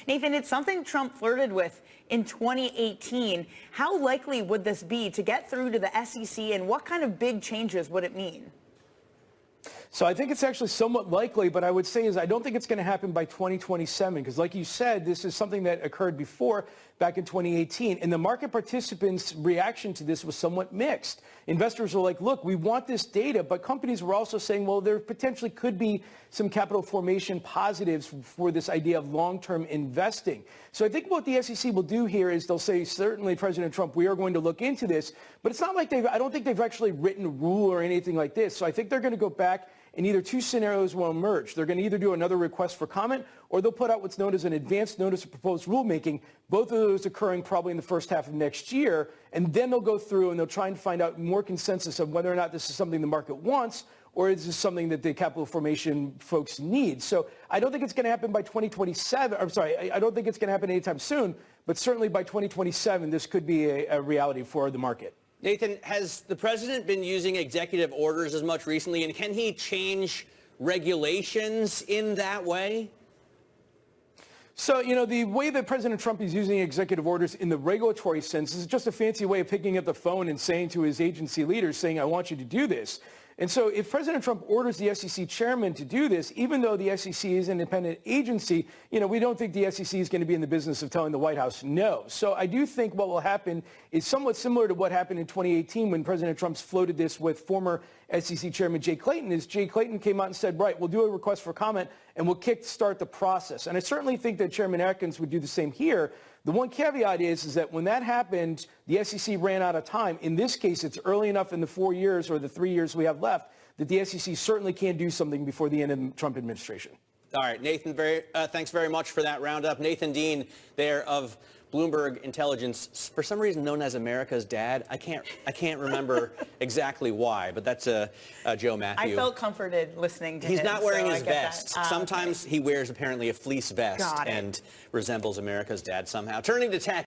Nathan, it's something Trump flirted with in 2018. How likely would this be to get through to the SEC, and what kind of big changes would it mean? So I think it's actually somewhat likely, but I would say is I don't think it's going to happen by 2027 because like you said, this is something that occurred before back in 2018. And the market participants' reaction to this was somewhat mixed. Investors were like, look, we want this data, but companies were also saying, well, there potentially could be some capital formation positives for this idea of long-term investing. So I think what the SEC will do here is they'll say, certainly, President Trump, we are going to look into this, but it's not like I don't think they've actually written a rule or anything like this. So I think they're going to go back and either two scenarios will emerge. They're going to either do another request for comment or they'll put out what's known as an advanced notice of proposed rulemaking, both of those occurring probably in the first half of next year. And then they'll go through and they'll try and find out more consensus of whether or not this is something the market wants or is this something that the capital formation folks need. So I don't think it's going to happen by 2027. I'm sorry, I don't think it's going to happen anytime soon, but certainly by 2027, this could be a reality for the market. Nathan, has the president been using executive orders as much recently, and can he change regulations in that way? So, the way that President Trump is using executive orders in the regulatory sense is just a fancy way of picking up the phone and saying to his agency leaders, saying, I want you to do this. And so if President Trump orders the SEC chairman to do this, even though the SEC is an independent agency, we don't think the SEC is going to be in the business of telling the White House no. So I do think what will happen is somewhat similar to what happened in 2018 when President Trump floated this with former SEC Chairman Jay Clayton, is Jay Clayton came out and said, right, we'll do a request for comment and we'll kickstart the process. And I certainly think that Chairman Atkins would do the same here. The one caveat is that when that happened, the SEC ran out of time. In this case, it's early enough in the 4 years or the 3 years we have left that the SEC certainly can't do something before the end of the Trump administration. All right, Nathan, thanks very much for that roundup. Nathan Dean there of Bloomberg Intelligence, for some reason known as America's dad. I can't remember exactly why, but that's Joe Matthew. I felt comforted listening to him. He's not wearing his vest. vest. Sometimes he wears apparently a fleece vest and resembles America's dad somehow. Turning to tech.